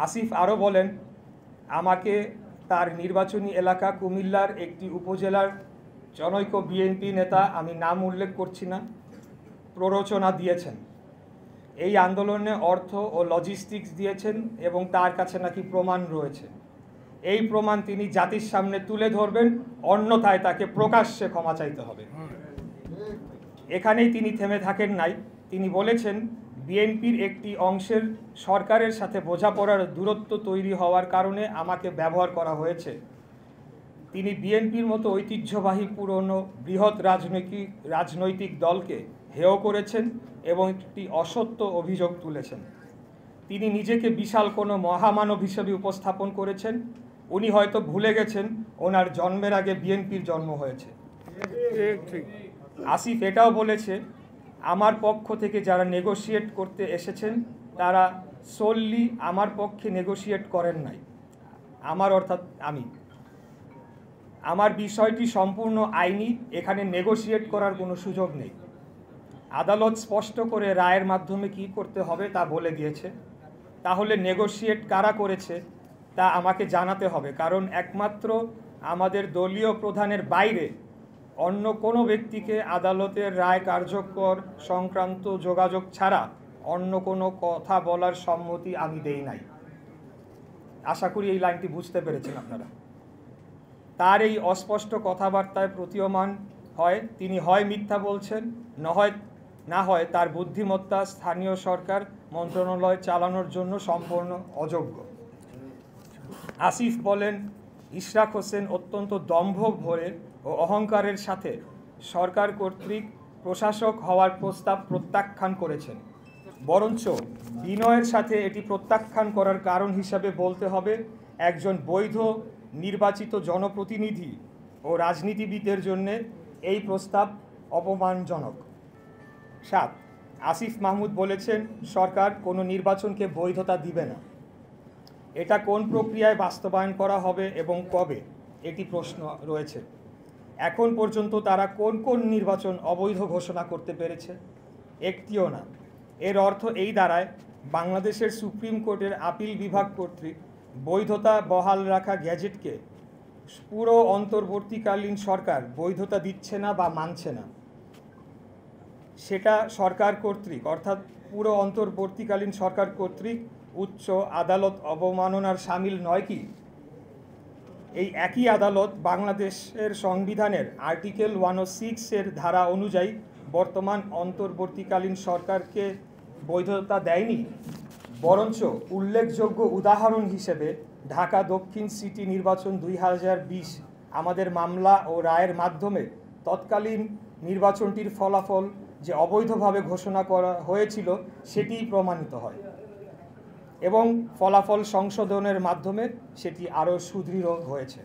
আসিফ আরও বলেন, আমাকে তার নির্বাচনী এলাকা কুমিল্লার একটি উপজেলার জনৈক বিএনপি নেতা, আমি নাম উল্লেখ করছি না, প্ররোচনা দিয়েছেন। এই আন্দোলনে অর্থ ও লজিস্টিক্স দিয়েছেন এবং তার কাছে নাকি প্রমাণ রয়েছে। এই প্রমাণ তিনি জাতির সামনে তুলে ধরবেন, অন্যথায় তাকে প্রকাশ্যে ক্ষমা চাইতে হবে। এখানেই তিনি থেমে থাকেন নাই। তিনি বলেছেন, বিএনপির একটি অংশের সরকারের সাথে বোঝাপড়ার দূরত্ব তৈরি হওয়ার কারণে আমাকে ব্যবহার করা হয়েছে। তিনি বিএনপির মতো ঐতিহ্যবাহী পুরনো বৃহৎ রাজনৈতিক দলকে হেয় করেছেন এবং একটি অসত্য অভিযোগ তুলেছেন। তিনি নিজেকে বিশাল কোনো মহামানব হিসেবে উপস্থাপন করেছেন। উনি হয়তো ভুলে গেছেন ওনার জন্মের আগে বিএনপির জন্ম হয়েছে। আসিফ এটাও বলেছে, আমার পক্ষ থেকে যারা নেগোশিয়েট করতে এসেছেন তারা সোললি আমার পক্ষে নেগোশিয়েট করেন নাই। অর্থাৎ আমার বিষয়টি সম্পূর্ণ আইনি, এখানে নেগোশিয়েট করার কোনো সুযোগ নেই। আদালত স্পষ্ট করে রায়ের মাধ্যমে কি করতে হবে তা বলে দিয়েছে। তাহলে নেগোশিয়েট কারা করেছে তা আমাকে জানাতে হবে, কারণ একমাত্র আমাদের দলীয় প্রধানের বাইরে অন্য কোনো ব্যক্তিকে আদালতের রায় কার্যকর সংক্রান্ত যোগাযোগ ছাড়া অন্য কোনো কথা বলার সম্মতি আমি দেই নাই। আশা করি এই লাইনটি বুঝতে পেরেছেন আপনারা। তার এই অস্পষ্ট কথাবার্তায় প্রতীয়মান হয় তিনি হয় মিথ্যা বলছেন, না হয় তার বুদ্ধিমত্তা স্থানীয় সরকার মন্ত্রণালয় চালানোর জন্য সম্পূর্ণ অযোগ্য। আসিফ বলেন, ইশরাক হোসেন অত্যন্ত দম্ভ ভরে ও অহংকারের সাথে সরকার কর্তৃক প্রশাসক হওয়ার প্রস্তাব প্রত্যাখ্যান করেছেন। বরঞ্চ বিনয়ের সাথে এটি প্রত্যাখ্যান করার কারণ হিসাবে বলতে হবে, একজন বৈধ নির্বাচিত জনপ্রতিনিধি ও রাজনীতিবিদের জন্য এই প্রস্তাব অপমানজনক। 7, আসিফ মাহমুদ বলেছেন, সরকার কোনো নির্বাচনকে বৈধতা দিবে না। এটা কোন প্রক্রিয়ায় বাস্তবায়ন করা হবে এবং কবে, এটি প্রশ্ন রয়েছে। এখন পর্যন্ত তারা কোন কোন নির্বাচন অবৈধ ঘোষণা করতে পেরেছে? একটিও না। এর অর্থ এই দাঁড়ায়, বাংলাদেশের সুপ্রিম কোর্টের আপিল বিভাগ কর্তৃক বৈধতা বহাল রাখা গ্যাজেটকে পুরো অন্তর্বর্তীকালীন সরকার বৈধতা দিচ্ছে না বা মানছে না। সেটা সরকার কর্তৃক, অর্থাৎ পুরো অন্তর্বর্তীকালীন সরকার কর্তৃক উচ্চ আদালত অবমাননার সামিল নয় কি? এই একই আদালত বাংলাদেশের সংবিধানের আর্টিকেল 106 ধারা অনুযায়ী বর্তমান অন্তর্বর্তীকালীন সরকারকে বৈধতা দেয়নি। বরঞ্চ উল্লেখযোগ্য উদাহরণ হিসেবে ঢাকা দক্ষিণ সিটি নির্বাচন 2020 আমাদের মামলা ও রায়ের মাধ্যমে তৎকালীন নির্বাচনটির ফলাফল যে অবৈধভাবে ঘোষণা করা হয়েছিল সেটিই প্রমাণিত হয় এবং ফলাফল সংশোধনের মাধ্যমে সেটি আরও সুদৃঢ় হয়েছে।